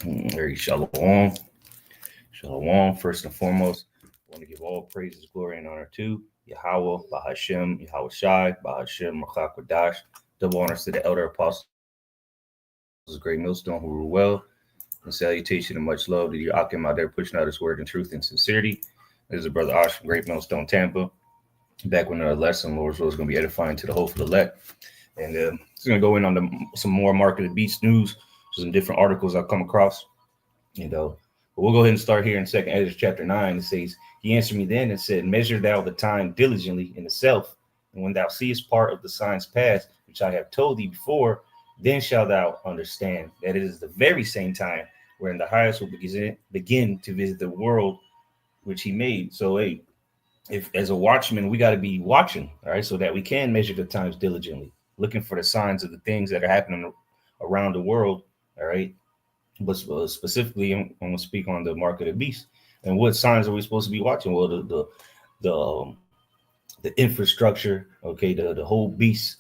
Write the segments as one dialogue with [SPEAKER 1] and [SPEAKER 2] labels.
[SPEAKER 1] Very shalom. Shalom. First and foremost, I want to give all praises, glory, and honor to Yahweh, Bahashem, Yahweh Shai, Bahashem, Machakwadash. Double honors to the elder apostles, great millstone who rule well. And salutation and much love to your Akim out there pushing out his word in truth and sincerity. This is brother Ash from Great Millstone, Tampa. Back with another lesson, Lord's will is going to be edifying to the hopeful elect. And it's going to go in on some more marketed beast news, some different articles I've come across. But we'll go ahead and start here in 2nd Ezra chapter 9. It says, he answered me then and said, measure thou the time diligently in itself, and when thou seest part of the signs past, which I have told thee before, then shalt thou understand that it is the very same time wherein the highest will begin to visit the world which he made. So, hey, if as a watchman, we got to be watching, all right, so that we can measure the times diligently, looking for the signs of the things that are happening around the world, all right. But specifically, I'm going to speak on the mark of the beast. And what signs are we supposed to be watching? Well, the infrastructure, okay, the whole beast,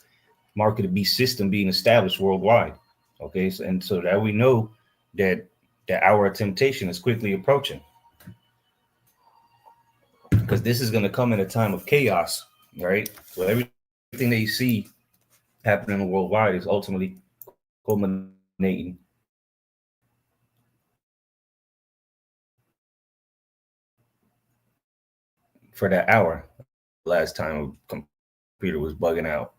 [SPEAKER 1] mark of the beast system being established worldwide, okay, so that we know that the hour of temptation is quickly approaching, because this is going to come in a time of chaos, right? So everything that you see happening worldwide is ultimately culminating for that hour. Last time a computer was bugging out.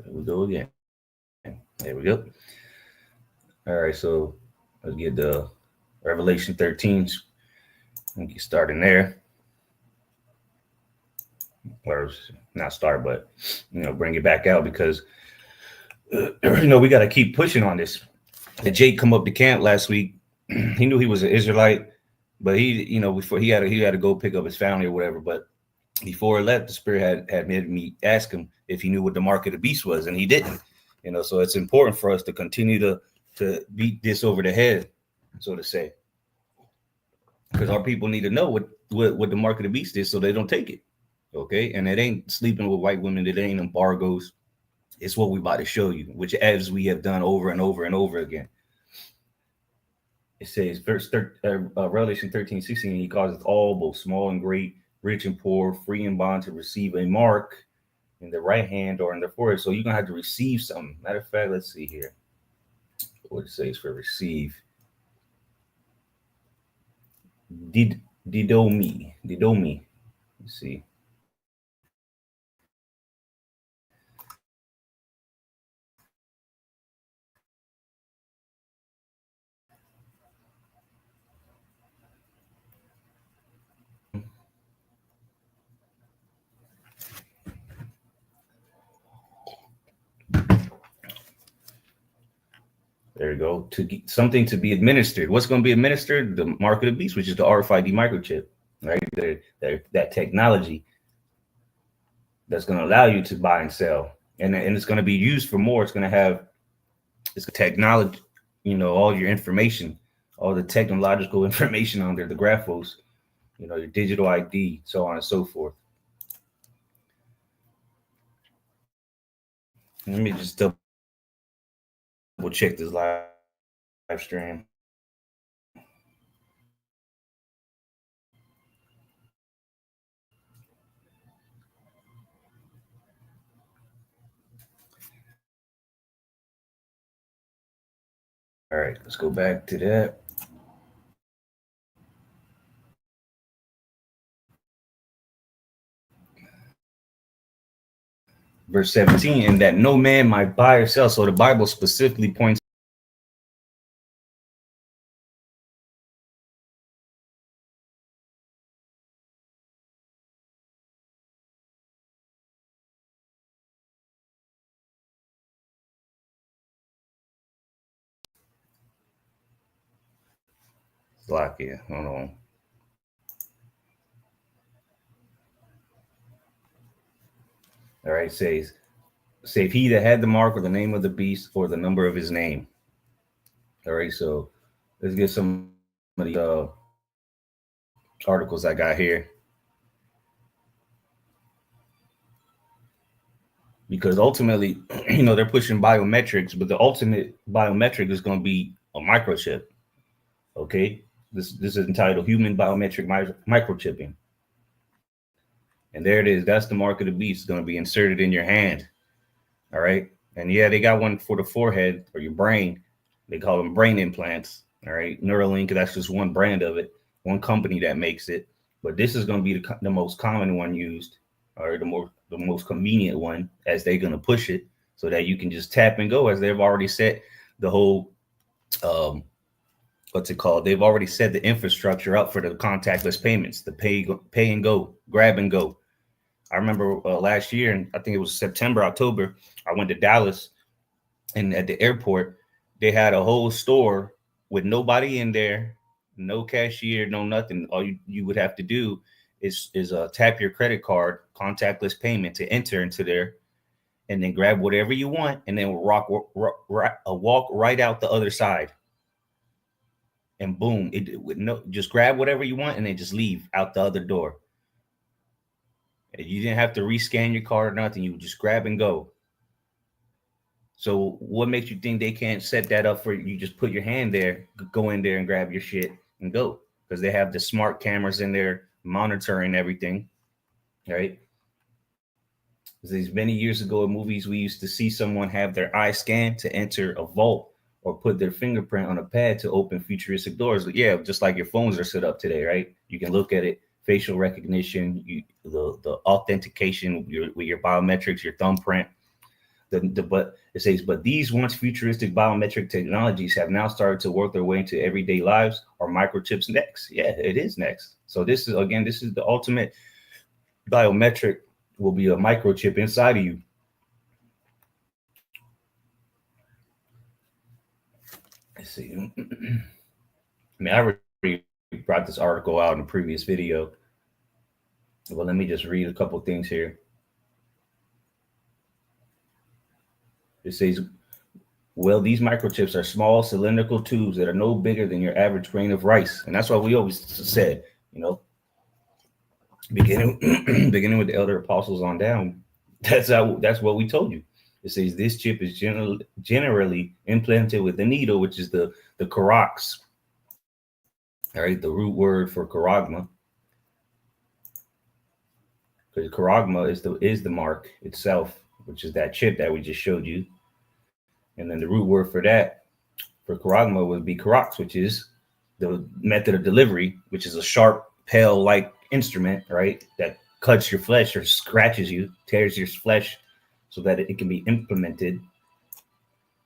[SPEAKER 1] There we go again. There we go. All right, so let's get the Revelation 13. And get started there. Or not start, but bring it back out, because we got to keep pushing on this. The Jake come up to camp last week. He knew he was an Israelite, but he, before he had to go pick up his family or whatever. But before he left, the Spirit had made me ask him if he knew what the mark of the beast was, and he didn't. So it's important for us to continue to beat this over the head, so to say, because our people need to know what the mark of the beast is, so they don't take it. Okay, and it ain't sleeping with white women. It ain't embargoes. It's what we about to show you, which as we have done over and over and over again. It says, Revelation 13:16, he causes all, both small and great, rich and poor, free and bond, to receive a mark in the right hand or in their forehead. So you're going to have to receive something. Matter of fact, let's see here what it says for receive. Didomi. Let's see. There you go. To get something to be administered. What's going to be administered? The mark of the beast, which is the RFID microchip, right? That technology that's going to allow you to buy and sell, and it's going to be used for more. It's going to have technology, all your information, all the technological information under the graphos, your digital ID, so on and so forth. Let me just double check this live stream. All right, let's go back to that. Verse 17, and that no man might buy or sell. So the Bible specifically points lock here. Hold on. All right, says, save he that had the mark or the name of the beast or the number of his name. All right, so let's get some of the articles I got here. Because ultimately, they're pushing biometrics, but the ultimate biometric is going to be a microchip. Okay, this is entitled human biometric microchipping, and there it is. That's the mark of the beast. It's going to be inserted in your hand. All right, and yeah, they got one for the forehead or your brain. They call them brain implants. All right, Neuralink. That's just one brand of it, one company that makes it. But this is going to be the most common one used, or the most convenient one, as they're going to push it, so that you can just tap and go, as they've already set the whole um, what's it called? They've already set the infrastructure up for the contactless payments, the pay and go, grab and go. I remember last year, and I think it was September, October. I went to Dallas, and at the airport, they had a whole store with nobody in there, no cashier, no nothing. All you would have to do is tap your credit card, contactless payment to enter into there, and then grab whatever you want, and then walk right out the other side, and boom, it would no just grab whatever you want and then just leave out the other door. You didn't have to rescan your card or nothing. You would just grab and go. So what makes you think they can't set that up for you? Just put your hand there, go in there and grab your shit and go, because they have the smart cameras in there monitoring everything, right? These many years ago in movies, we used to see someone have their eye scanned to enter a vault or put their fingerprint on a pad to open futuristic doors. Yeah, just like your phones are set up today, right? You can look at it, facial recognition, the authentication with your biometrics, your thumbprint. But it says, but these once futuristic biometric technologies have now started to work their way into everyday lives. Are microchips next? Yeah, it is next. So this is the ultimate biometric. Will be a microchip inside of you. Let's see. I mean, I already brought this article out in a previous video. Well, let me just read a couple things here. It says, well, these microchips are small cylindrical tubes that are no bigger than your average grain of rice. And that's what we always said, beginning beginning with the elder apostles on down. That's what we told you. It says this chip is generally implanted with the needle, which is the Karax. All right, the root word for charagma. Because charagma is the mark itself, which is that chip that we just showed you. And then the root word for that, for charagma, would be Karax, which is the method of delivery, which is a sharp, pale-like instrument, right, that cuts your flesh or scratches you, tears your flesh, so that it can be implemented.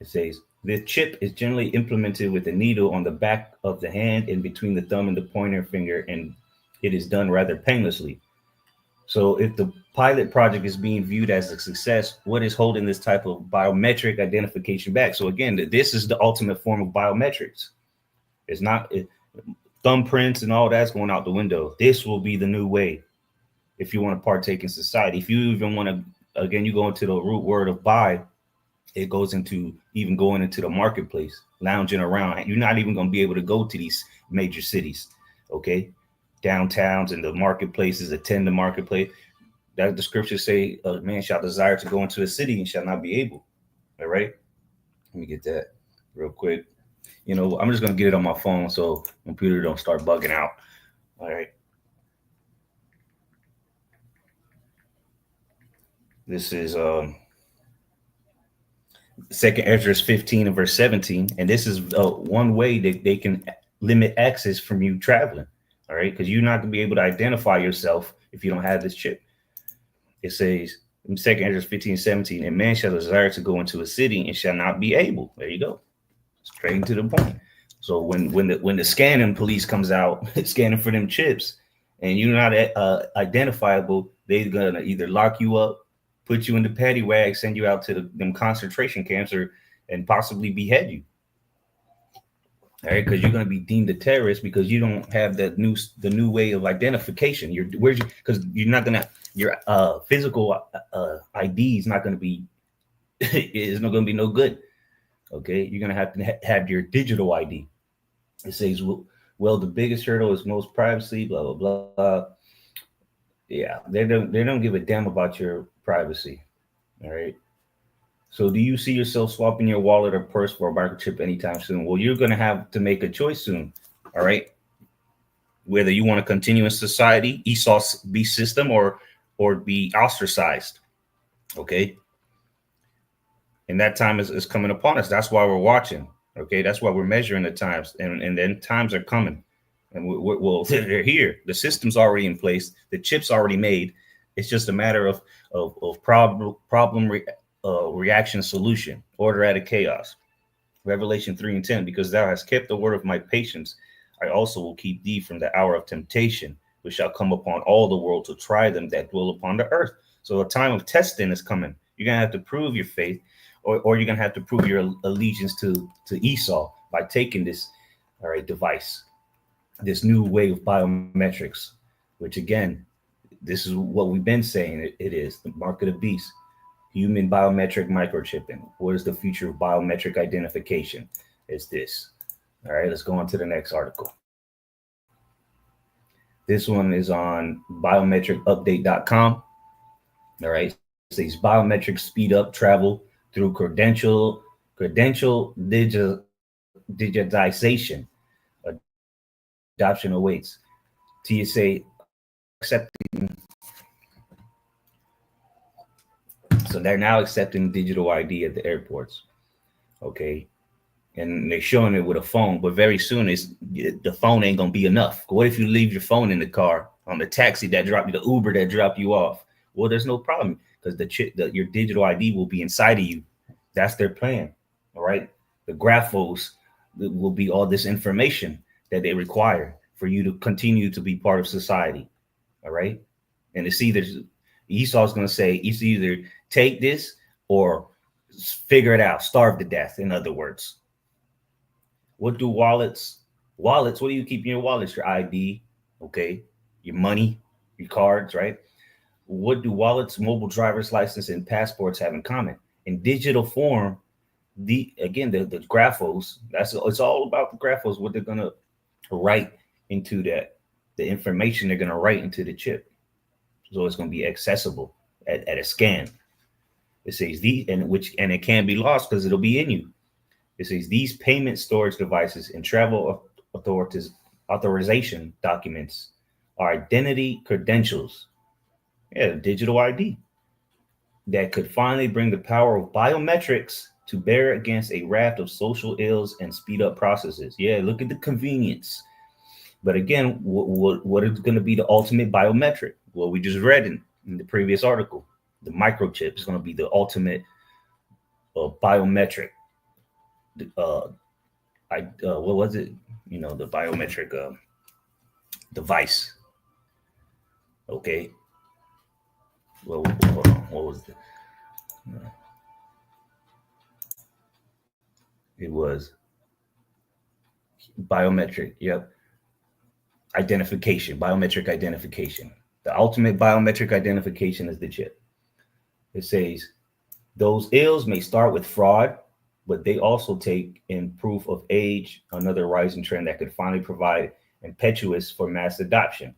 [SPEAKER 1] It says the chip is generally implemented with a needle on the back of the hand in between the thumb and the pointer finger, and it is done rather painlessly. So if the pilot project is being viewed as a success, what is holding this type of biometric identification back? So again, this is the ultimate form of biometrics. It's not thumbprints and all that's going out the window. This will be the new way if you want to partake in society. If you even want to, again, you go into the root word of buy, it goes into even going into the marketplace, lounging around. You're not even going to be able to go to these major cities, okay? Downtowns and the marketplaces, attend the marketplace. That the scriptures say, a man shall desire to go into a city and shall not be able. All right. Let me get that real quick. I'm just going to get it on my phone so computer don't start bugging out. All right. This is 2nd Ezra 15 and verse 17. And this is one way that they can limit access from you traveling. All right. Because you're not going to be able to identify yourself if you don't have this chip. It says in 2nd Ezra 15, 17, and man shall desire to go into a city and shall not be able. There you go. Straight to the point. So when the scanning police comes out, scanning for them chips, and you're not identifiable, they're gonna either lock you up, put you in the paddy wag, send you out to them concentration camps, and possibly behead you. All right, because you're going to be deemed a terrorist because you don't have the new way of identification. Because you're not going to your physical ID is not going to be it's not going to be no good. Okay, you're going to have your digital ID. It says, Well, the biggest hurdle is most privacy, blah blah blah. Yeah, they don't give a damn about your privacy. All right. So do you see yourself swapping your wallet or purse for a microchip anytime soon? Well, you're gonna have to make a choice soon. All right. Whether you want to continue in society, Esau be system, or be ostracized. Okay. And that time is coming upon us. That's why we're watching. Okay. That's why we're measuring the times. And then times are coming. And well, they're here. The system's already in place. The chip's already made. It's just a matter of reaction solution, order out of chaos. Revelation 3:10, because thou hast kept the word of my patience, I also will keep thee from the hour of temptation, which shall come upon all the world to try them that dwell upon the earth. So a time of testing is coming. You're going to have to prove your faith, or you're going to have to prove your allegiance to Esau by taking this, all right, device, this new way of biometrics, which again, this is what we've been saying it is the mark of the beast. Human biometric microchipping. What is the future of biometric identification? It's this. All right, let's go on to the next article. This one is on biometricupdate.com. All right, it says biometrics speed up travel through credential digitization. Adoption awaits. TSA accepting. So they're now accepting digital ID at the airports. Okay. And they're showing it with a phone, but very soon the phone ain't gonna be enough. What if you leave your phone in the car, on the taxi that dropped you, the Uber that dropped you off? Well, there's no problem because your digital ID will be inside of you. That's their plan. All right. The graphos will be all this information that they require for you to continue to be part of society. All right. And it's either Esau's going to say it's either take this or figure it out, starve to death. In other words, what do wallets, what do you keep in your wallets? Your ID, okay, your money, your cards, right? What do wallets, mobile driver's license, and passports have in common? In digital form, the graphos, it's all about the graphos, what they're gonna write into that, the information they're gonna write into the chip. So it's gonna be accessible at a scan. It says and it can't be lost because it'll be in you. It says these payment storage devices and travel authorization documents are identity credentials, digital ID, that could finally bring the power of biometrics to bear against a raft of social ills and speed up processes. Yeah, look at the convenience. But again, what is going to be the ultimate biometric? Well, we just read in the previous article, the microchip is going to be the ultimate biometric. What was it? The biometric device. Okay. Well, hold on. What was it? It was biometric. Yep. Biometric identification. The ultimate biometric identification is the chip. It says those ills may start with fraud, but they also take in proof of age, another rising trend that could finally provide impetus for mass adoption.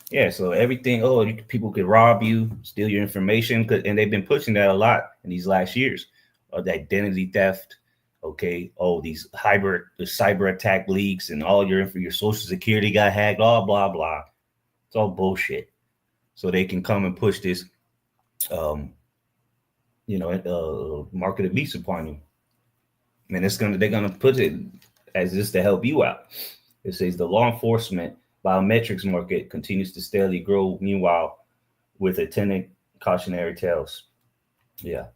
[SPEAKER 1] Yeah, so everything, people could rob you, steal your information, and they've been pushing that a lot in these last years. The identity theft, okay, these the cyber attack leaks, and all your social security got hacked, blah, blah, blah. It's all bullshit. So they can come and push this, market of beast upon you. And they're gonna put it as this to help you out. It says the law enforcement biometrics market continues to steadily grow. Meanwhile, with attendant cautionary tales. Yeah.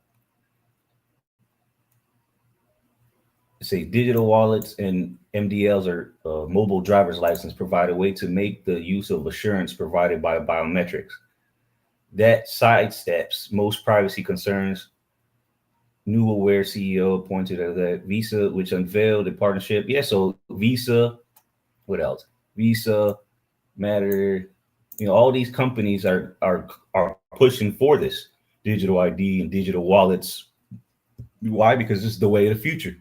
[SPEAKER 1] It says digital wallets and MDLs or mobile driver's license provide a way to make the use of assurance provided by biometrics. That sidesteps most privacy concerns. New Aware CEO pointed at that Visa, which unveiled a partnership. Yeah, so Visa, what else? Visa, Matter, all these companies are pushing for this digital ID and digital wallets. Why? Because this is the way of the future.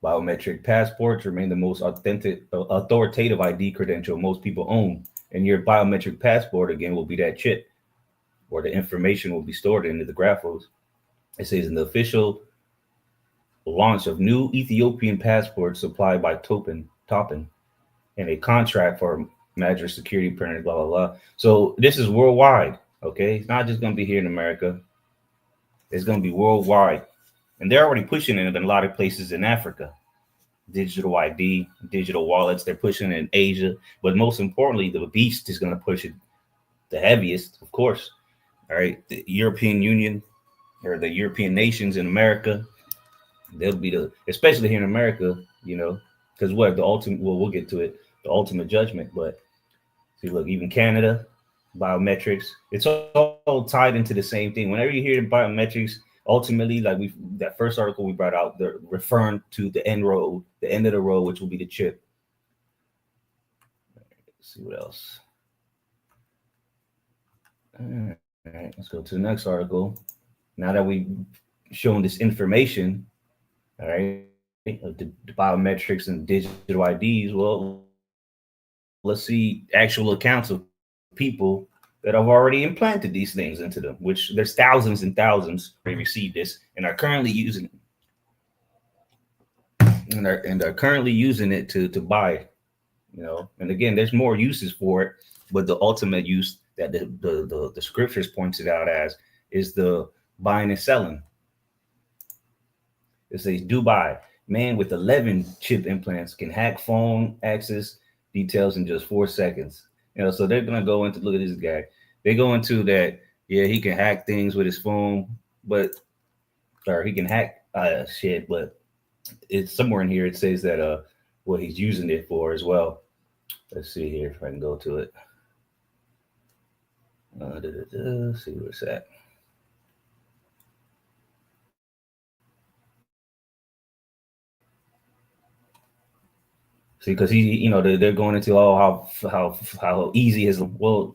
[SPEAKER 1] Biometric passports remain the most authentic, authoritative ID credential most people own. And your biometric passport, again, will be that chip where the information will be stored into the graphos. It says in the official launch of new Ethiopian passports supplied by Toppen, and a contract for major security printers, blah, blah, blah. So this is worldwide, okay? It's not just going to be here in America. It's going to be worldwide. And they're already pushing it in a lot of places in Africa. Digital ID, digital wallets, they're pushing it in Asia. But most importantly, the beast is going to push it the heaviest, of course. All right. The European Union or the European nations in America, they'll be especially here in America, because what the ultimate, well, we'll get to it, the ultimate judgment. But see, look, even Canada, biometrics, it's all tied into the same thing. Whenever you hear biometrics, ultimately, like that first article we brought out, they're referring to the end road, the end of the road, which will be the chip. Let's see what else. All right, let's go to the next article. Now that we've shown this information, all right, the biometrics and digital IDs, well, let's see actual accounts of people that have already implanted these things into them, which there's thousands and thousands they received this and are currently using and are currently using it to buy, And again, there's more uses for it, but the ultimate use that the scriptures pointed out as is the buying and selling. It says Dubai man with 11 chip implants can hack phone access details in just 4 seconds. So they're gonna go into look at this guy. They go into that. Yeah, he can hack things with his phone, but or he can hack shit. But it's somewhere in here. It says that what he's using it for as well. Let's see here if I can go to it. See where it's at. See, because they're going into how easy is. Well,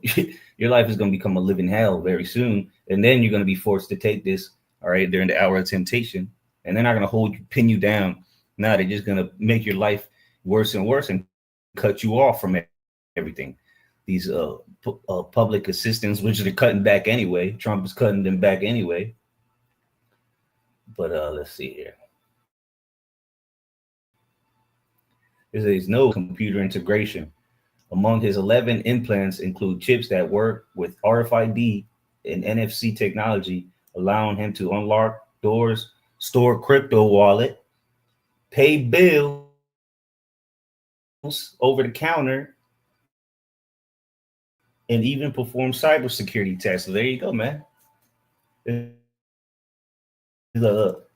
[SPEAKER 1] your life is going to become a living hell very soon, and then you're going to be forced to take this. All right, during the hour of temptation, and they're not going to hold you, pin you down. Now they're just going to make your life worse and worse and cut you off from everything. These public assistance, which they're cutting back anyway. Trump is cutting them back anyway. But let's see here. There's no computer integration. Among his 11 implants include chips that work with RFID and NFC technology, allowing him to unlock doors, store crypto wallet, pay bills over the counter, and even perform cybersecurity tests. So there you go, man. Look,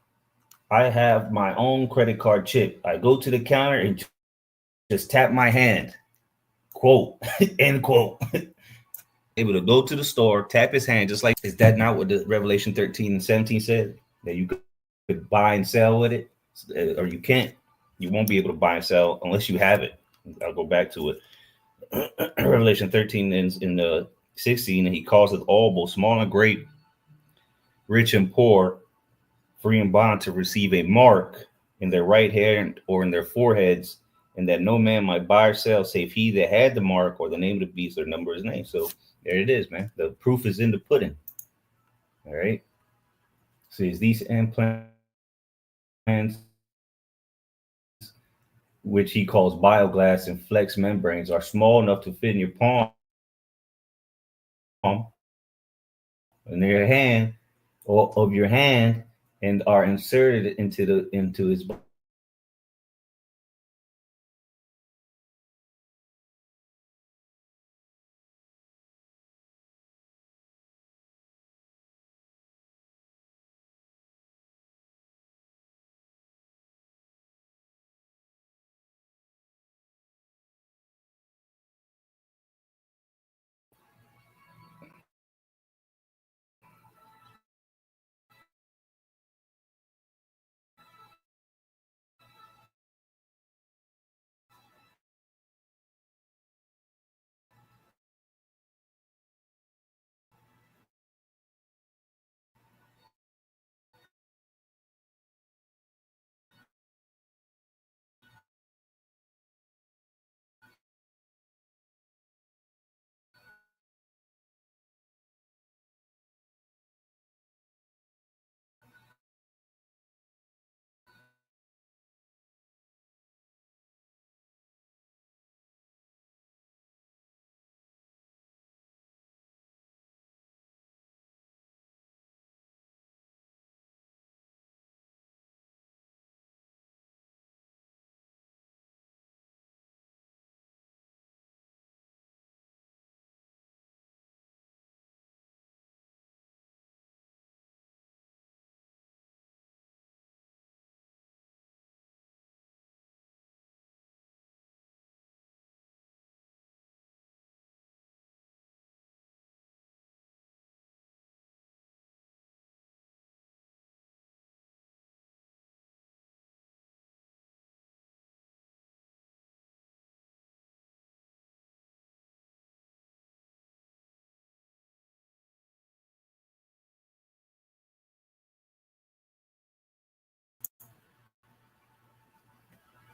[SPEAKER 1] I have my own credit card chip. I go to the counter and just tap my hand. Quote, end quote. Able to go to the store, tap his hand, just like, is that not what the Revelation 13 and 17 said? That you could buy and sell with it, or you can't. You won't be able to buy and sell unless you have it. I'll go back to it. Revelation 13 in the 16, and he calls it all, both small and great, rich and poor, free and bond, to receive a mark in their right hand or in their foreheads, and that no man might buy or sell save he that had the mark or the name of the beast or number of his name. So there it is, man. The proof is in the pudding. All right. So these implants, which he calls bioglass and flex membranes, are small enough to fit in your palm, in your hand, or of your hand, and are inserted into his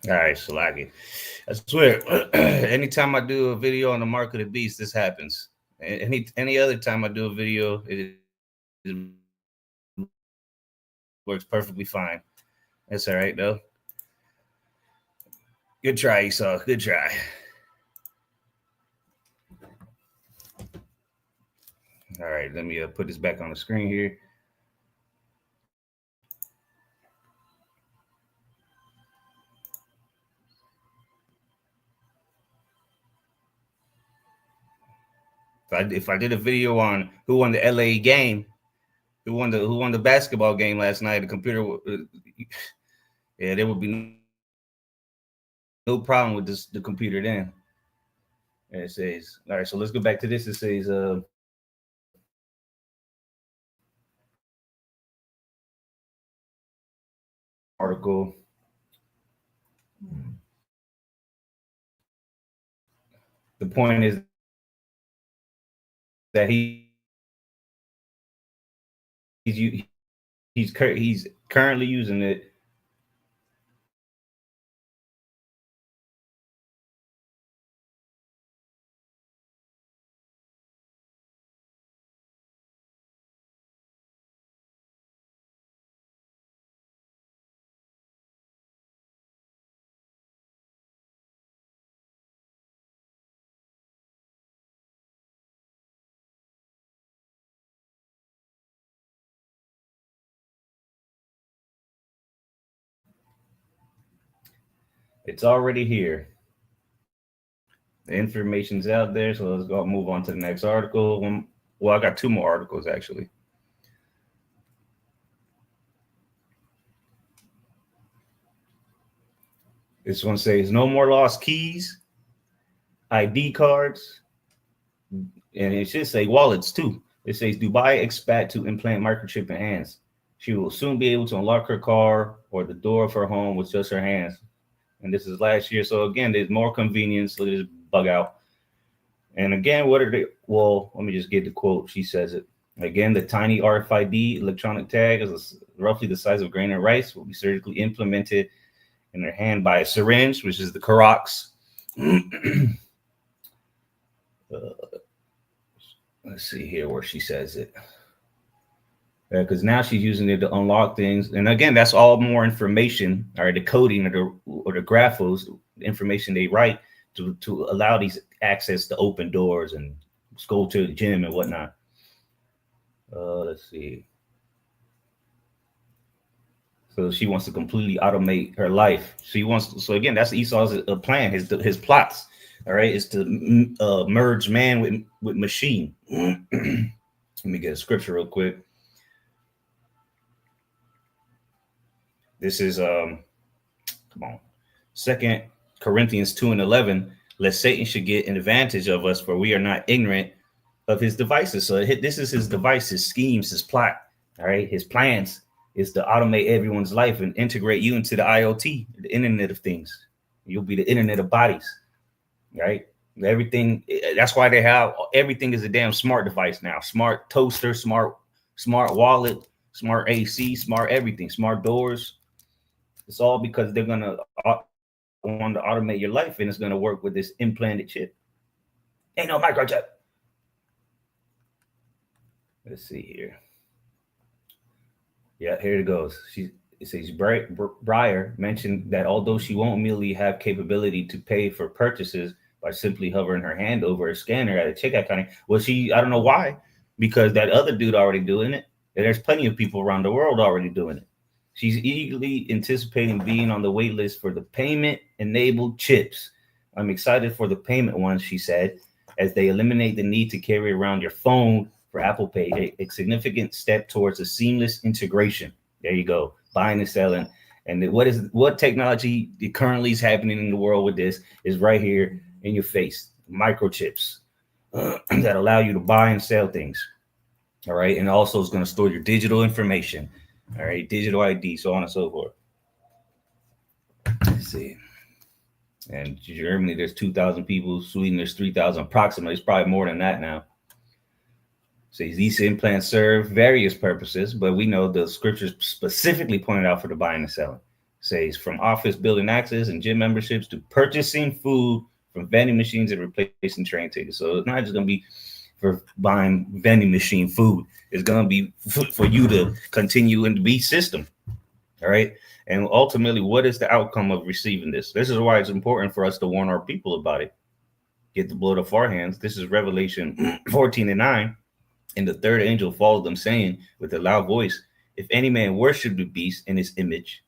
[SPEAKER 1] All right, Salaki. I swear, anytime I do a video on the mark of the beast, this happens. Any other time I do a video, it works perfectly fine. That's all right, though. Good try, Esau. Good try. All right, let me put this back on the screen here. If I did a video on who won the LA game, who won the basketball game last night, the computer, yeah, there would be no problem with the computer then. And it says, all right, so let's go back to this. It says, article. The point is that he's currently using it. It's already here. The information's out there, so let's go move on to the next article. Well, I got two more articles actually. This one says no more lost keys, ID cards, and it should say wallets too. It says Dubai expat to implant microchip in hands. She will soon be able to unlock her car or the door of her home with just her hands. And this is last year. So again, there's more convenience. So just bug out. And again, what are they? Well, let me just get the quote. She says it. Again, the tiny RFID electronic tag is roughly the size of a grain of rice, will be surgically implemented in their hand by a syringe, which is the Karox. Let's see here where she says it. Because now she's using it to unlock things. And again, that's all more information, or the coding or the graphos, the information they write to allow these access to open doors and go to the gym and whatnot. Let's see. So she wants to completely automate her life. So again, that's Esau's plan, his plots. All right, is to merge man with machine. Let me get a scripture real quick. This is come on, 2 Corinthians 2:11. Lest Satan should get an advantage of us, for we are not ignorant of his devices. So this is his device, his schemes, his plot. All right, his plans is to automate everyone's life and integrate you into the IoT, the Internet of Things. You'll be the Internet of Bodies, right? Everything. That's why they have everything is a damn smart device now. Smart toaster, smart wallet, smart AC, smart everything, smart doors. It's all because they're gonna want to automate your life, and it's gonna work with this implanted chip. Ain't no microchip. Let's see here. Yeah, here it goes. It says Breyer mentioned that although she won't immediately have capability to pay for purchases by simply hovering her hand over a scanner at a checkout counter, well, I don't know why, because that other dude already doing it, and there's plenty of people around the world already doing it. She's eagerly anticipating being on the wait list for the payment-enabled chips. I'm excited for the payment ones, she said, as they eliminate the need to carry around your phone for Apple Pay, a significant step towards a seamless integration. There you go, buying and selling. And what technology currently is happening in the world with this is right here in your face, microchips that allow you to buy and sell things. All right, and also it's going to store your digital information. All right, digital ID, so on and so forth. Let's see. And Germany, there's 2,000 people. Sweden, there's 3,000 approximately. It's probably more than that now. So these implants serve various purposes, but we know the scriptures specifically pointed out for the buying and selling. Says from office building access and gym memberships to purchasing food from vending machines and replacing train tickets. So it's not just going to be for buying vending machine food. It's going to be for you to continue in the beast system. All right. And ultimately, what is the outcome of receiving this? This is why it's important for us to warn our people about it. Get the blood off our hands. This is Revelation 14:9. And the third angel followed them, saying with a loud voice, if any man worship the beast in his image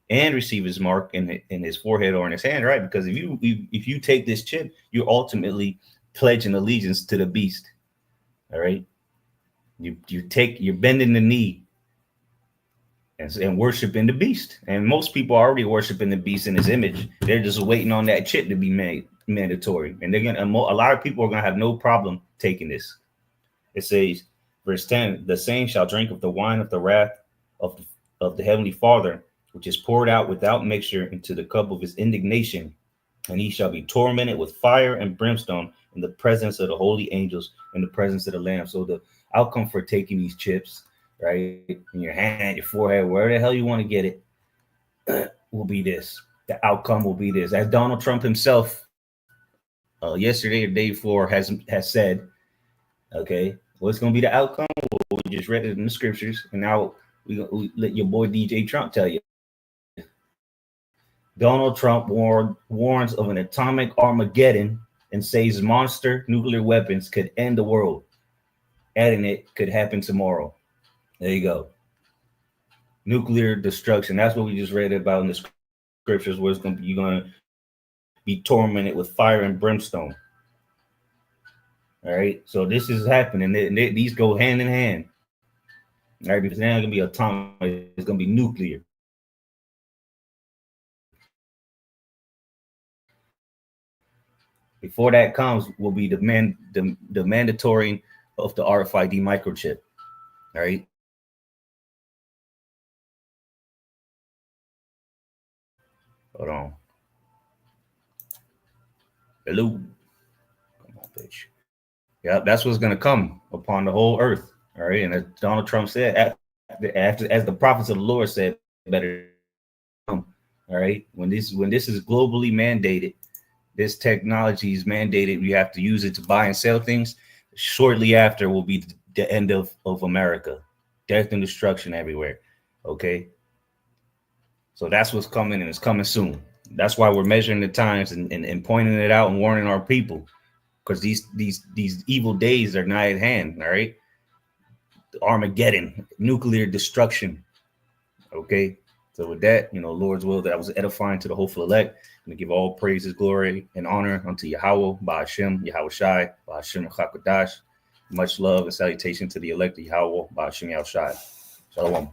[SPEAKER 1] and receive his mark in his forehead or in his hand, right? Because if you take this chip, you're ultimately pledging allegiance to the beast. All right. You're bending the knee and worshiping the beast. And most people are already worshiping the beast in his image. They're just waiting on that chip to be made mandatory. And a lot of people are gonna have no problem taking this. It says, verse 10, the same shall drink of the wine of the wrath of the heavenly Father, which is poured out without mixture into the cup of his indignation, and he shall be tormented with fire and brimstone in the presence of the holy angels, in the presence of the Lamb. So the outcome for taking these chips, right, in your hand, your forehead, wherever the hell you want to get it, will be this. The outcome will be this. As Donald Trump himself, yesterday or the day before, has said, okay, what's going to be the outcome? Well, we just read it in the scriptures, and now we let your boy DJ Trump tell you. Donald Trump warns of an atomic Armageddon and says monster nuclear weapons could end the world. Adding it could happen tomorrow. There you go. Nuclear destruction. That's what we just read about in the scriptures, where you're going to be tormented with fire and brimstone. All right. So this is happening. These go hand in hand. All right. Because now it's going to be atomic. It's going to be nuclear. Before that comes, will be the mandatory of the RFID microchip. All right. Hold on. Hello. Come on, bitch. Yeah, that's what's going to come upon the whole earth. All right. And as Donald Trump said, as the prophets of the Lord said, better come. All right. When this is globally mandated, this technology is mandated. We have to use it to buy and sell things. Shortly after will be the end of America. Death and destruction everywhere. Okay. So that's what's coming, and it's coming soon. That's why we're measuring the times and pointing it out and warning our people, because these evil days are nigh at hand. All right. Armageddon, nuclear destruction. Okay. So with that, Lord's will, that was edifying to the hopeful elect. I'm going to give all praises, glory, and honor unto Yahweh, Ba'ashem, Yahweh Shai, Ba'ashem Chakwadash. Much love and salutation to the elect of Yahweh, Ba'ashem Yahweh Shai. Shalom.